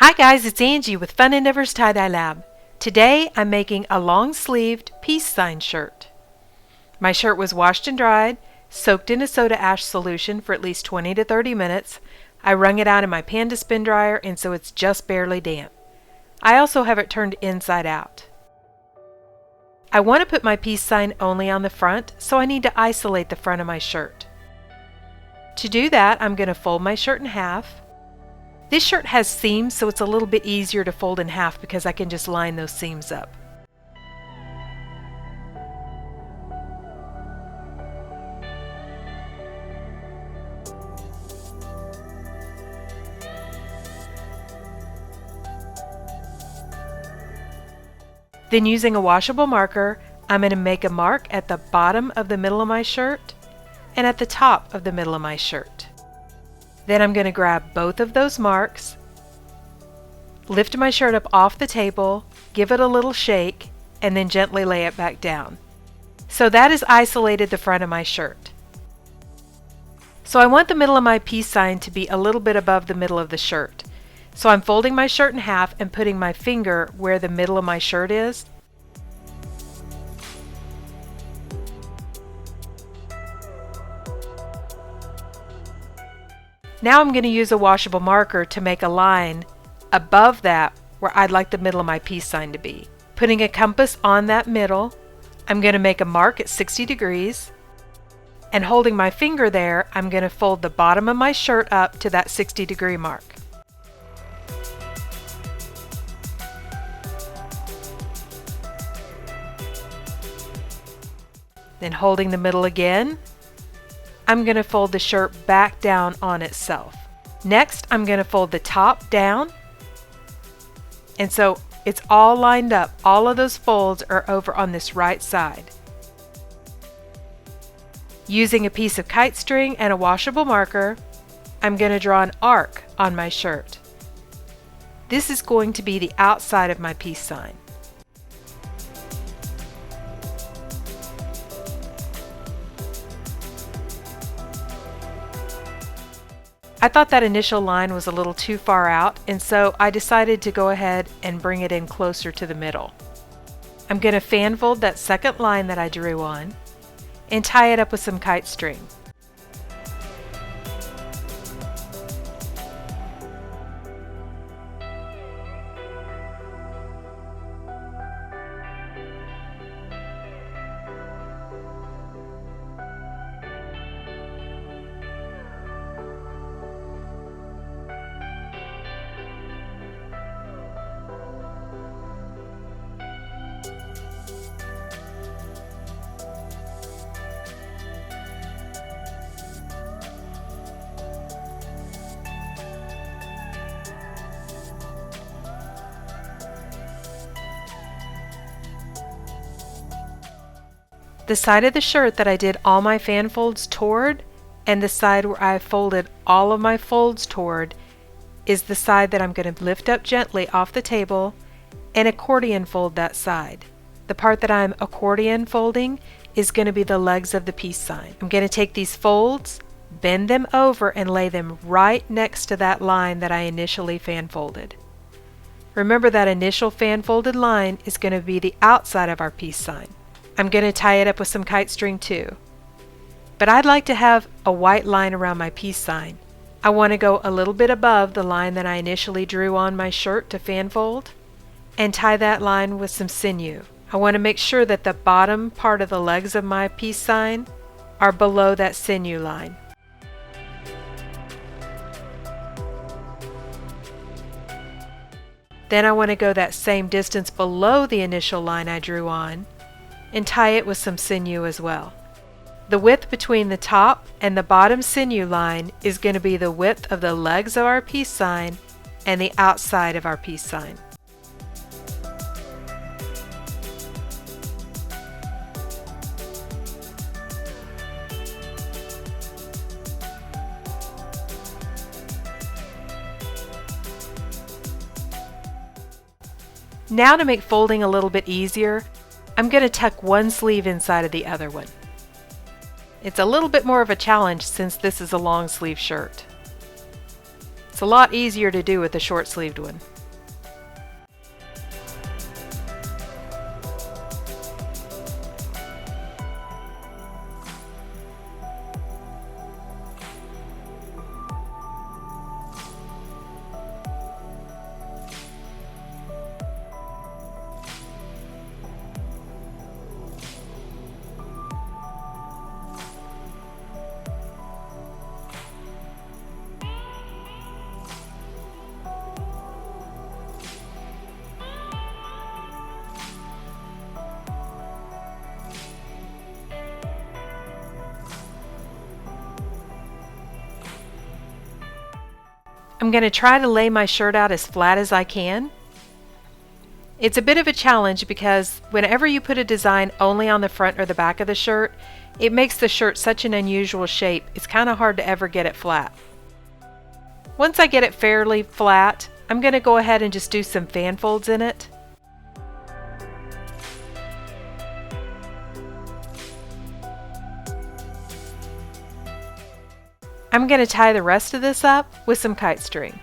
Hi guys, it's Angie with Fun Endeavors Tie-Dye Lab. Today I'm making a long-sleeved peace sign shirt. My shirt was washed and dried, soaked in a soda ash solution for at least 20 to 30 minutes. I wrung it out in my Panda spin dryer and so it's just barely damp. I also have it turned inside out. I want to put my peace sign only on the front, so I need to isolate the front of my shirt. To do that, I'm going to fold my shirt in half. This shirt has seams, so it's a little bit easier to fold in half because I can just line those seams up. Then using a washable marker, I'm going to make a mark at the bottom of the middle of my shirt and at the top of the middle of my shirt. Then I'm going to grab both of those marks, lift my shirt up off the table, give it a little shake, and then gently lay it back down. So that has isolated the front of my shirt. So I want the middle of my peace sign to be a little bit above the middle of the shirt. So I'm folding my shirt in half and putting my finger where the middle of my shirt is. Now I'm going to use a washable marker to make a line above that where I'd like the middle of my peace sign to be. Putting a compass on that middle, I'm going to make a mark at 60 degrees, and holding my finger there, I'm going to fold the bottom of my shirt up to that 60-degree mark. Then holding the middle again, I'm going to fold the shirt back down on itself. Next, I'm going to fold the top down, and so it's all lined up. All of those folds are over on this right side. Using a piece of kite string and a washable marker, I'm going to draw an arc on my shirt. This is going to be the outside of my peace sign. I thought that initial line was a little too far out, and so I decided to go ahead and bring it in closer to the middle. I'm going to fan fold that second line that I drew on and tie it up with some kite string. The side of the shirt that I did all my fan folds toward and the side where I folded all of my folds toward is the side that I'm going to lift up gently off the table and accordion fold that side. The part that I'm accordion folding is going to be the legs of the peace sign. I'm going to take these folds, bend them over, and lay them right next to that line that I initially fan folded. Remember that initial fan folded line is going to be the outside of our peace sign. I'm going to tie it up with some kite string too. But I'd like to have a white line around my peace sign. I want to go a little bit above the line that I initially drew on my shirt to fan fold and tie that line with some sinew. I want to make sure that the bottom part of the legs of my peace sign are below that sinew line. Then I want to go that same distance below the initial line I drew on and tie it with some sinew as well. The width between the top and the bottom sinew line is going to be the width of the legs of our peace sign and the outside of our peace sign. Now to make folding a little bit easier, I'm going to tuck one sleeve inside of the other one. It's a little bit more of a challenge since this is a long sleeve shirt. It's a lot easier to do with a short-sleeved one. I'm going to try to lay my shirt out as flat as I can. It's a bit of a challenge because whenever you put a design only on the front or the back of the shirt, it makes the shirt such an unusual shape, it's kind of hard to ever get it flat. Once I get it fairly flat, I'm going to go ahead and just do some fan folds in it. I'm going to tie the rest of this up with some kite string.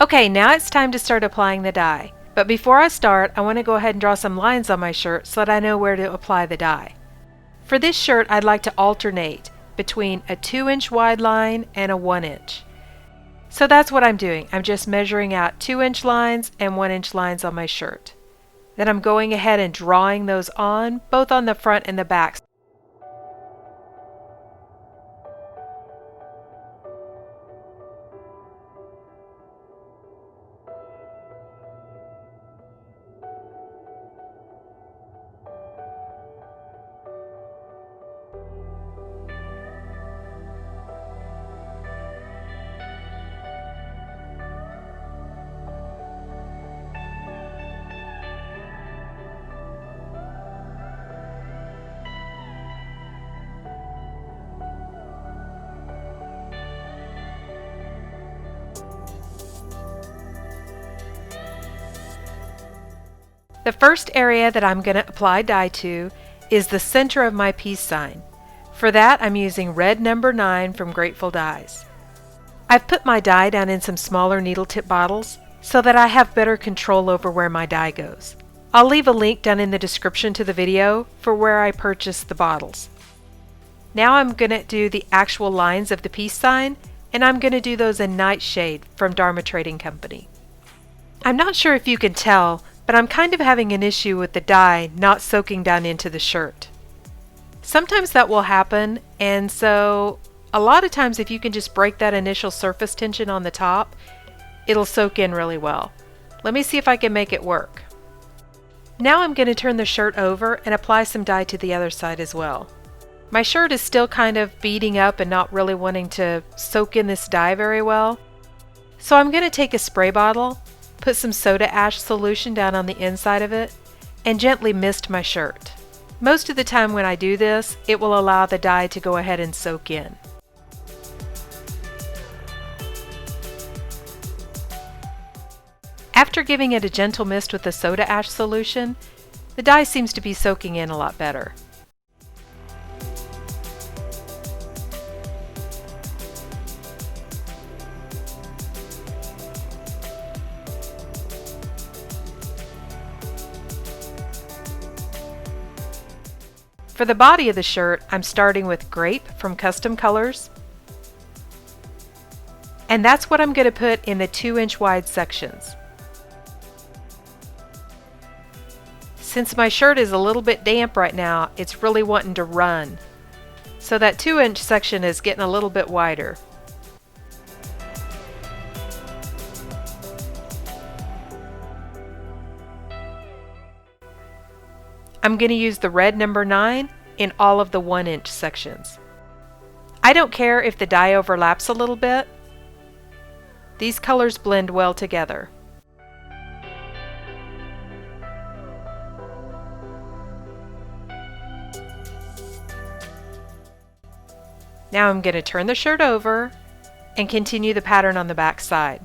Okay, now it's time to start applying the dye. But before I start, I want to go ahead and draw some lines on my shirt so that I know where to apply the dye. For this shirt, I'd like to alternate between a 2-inch wide line and a 1-inch. So that's what I'm doing. I'm just measuring out 2-inch lines and 1-inch lines on my shirt. Then I'm going ahead and drawing those on, both on the front and the back. The first area that I'm going to apply dye to is the center of my peace sign. For that, I'm using red number 9 from Grateful Dyes. I've put my dye down in some smaller needle tip bottles so that I have better control over where my dye goes. I'll leave a link down in the description to the video for where I purchased the bottles. Now I'm going to do the actual lines of the peace sign, and I'm going to do those in Nightshade from Dharma Trading Company. I'm not sure if you can tell, but I'm kind of having an issue with the dye not soaking down into the shirt. Sometimes that will happen, and so a lot of times if you can just break that initial surface tension on the top, it'll soak in really well. Let me see if I can make it work. Now I'm going to turn the shirt over and apply some dye to the other side as well. My shirt is still kind of beading up and not really wanting to soak in this dye very well. So I'm going to take a spray bottle, put some soda ash solution down on the inside of it, and gently mist my shirt. Most of the time when I do this, it will allow the dye to go ahead and soak in. After giving it a gentle mist with the soda ash solution, the dye seems to be soaking in a lot better. For the body of the shirt, I'm starting with Grape from Custom Colors. And that's what I'm going to put in the 2-inch wide sections. Since my shirt is a little bit damp right now, it's really wanting to run. So that 2-inch section is getting a little bit wider. I'm going to use the red number 9 in all of the 1-inch sections. I don't care if the dye overlaps a little bit. These colors blend well together. Now I'm going to turn the shirt over and continue the pattern on the back side.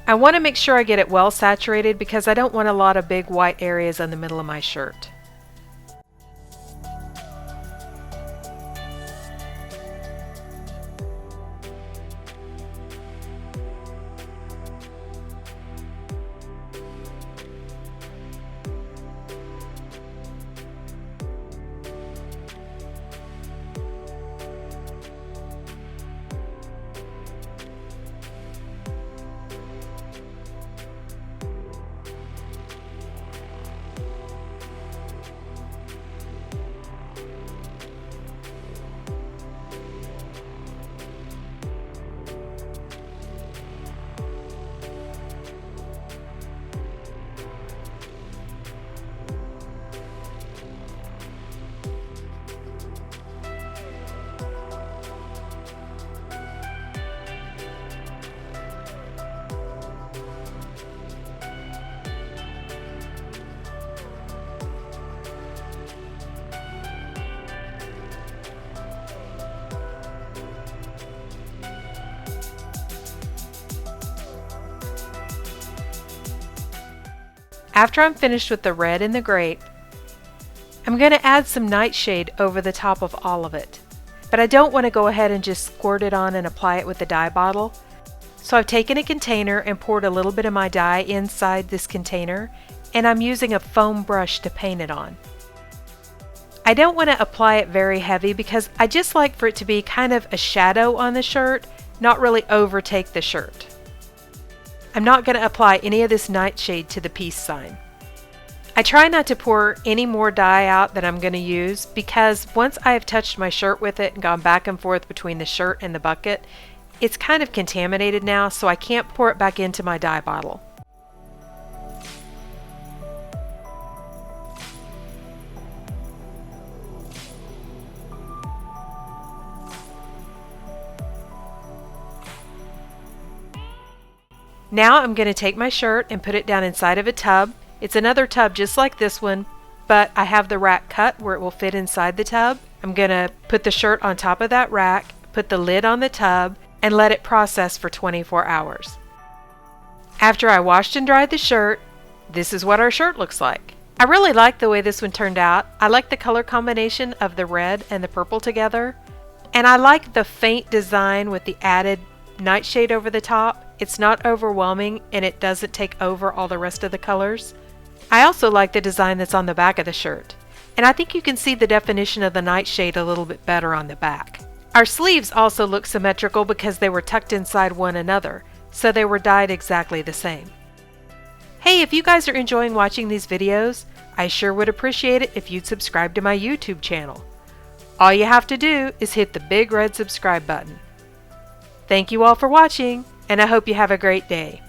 I want to make sure I get it well saturated because I don't want a lot of big white areas in the middle of my shirt. After I'm finished with the red and the grape, I'm going to add some Nightshade over the top of all of it. But I don't want to go ahead and just squirt it on and apply it with the dye bottle. So I've taken a container and poured a little bit of my dye inside this container, and I'm using a foam brush to paint it on. I don't want to apply it very heavy because I just like for it to be kind of a shadow on the shirt, not really overtake the shirt. I'm not going to apply any of this Nightshade to the peace sign. I try not to pour any more dye out that I'm going to use because once I have touched my shirt with it and gone back and forth between the shirt and the bucket, it's kind of contaminated now, so I can't pour it back into my dye bottle. Now I'm going to take my shirt and put it down inside of a tub. It's another tub just like this one, but I have the rack cut where it will fit inside the tub. I'm going to put the shirt on top of that rack, put the lid on the tub, and let it process for 24 hours. After I washed and dried the shirt, this is what our shirt looks like. I really like the way this one turned out. I like the color combination of the red and the purple together, and I like the faint design with the added Nightshade over the top. It's not overwhelming and it doesn't take over all the rest of the colors. I also like the design that's on the back of the shirt, and I think you can see the definition of the Nightshade a little bit better on the back. Our sleeves also look symmetrical because they were tucked inside one another, so they were dyed exactly the same. Hey, if you guys are enjoying watching these videos, I sure would appreciate it if you'd subscribe to my YouTube channel. All you have to do is hit the big red subscribe button. Thank you all for watching, and I hope you have a great day.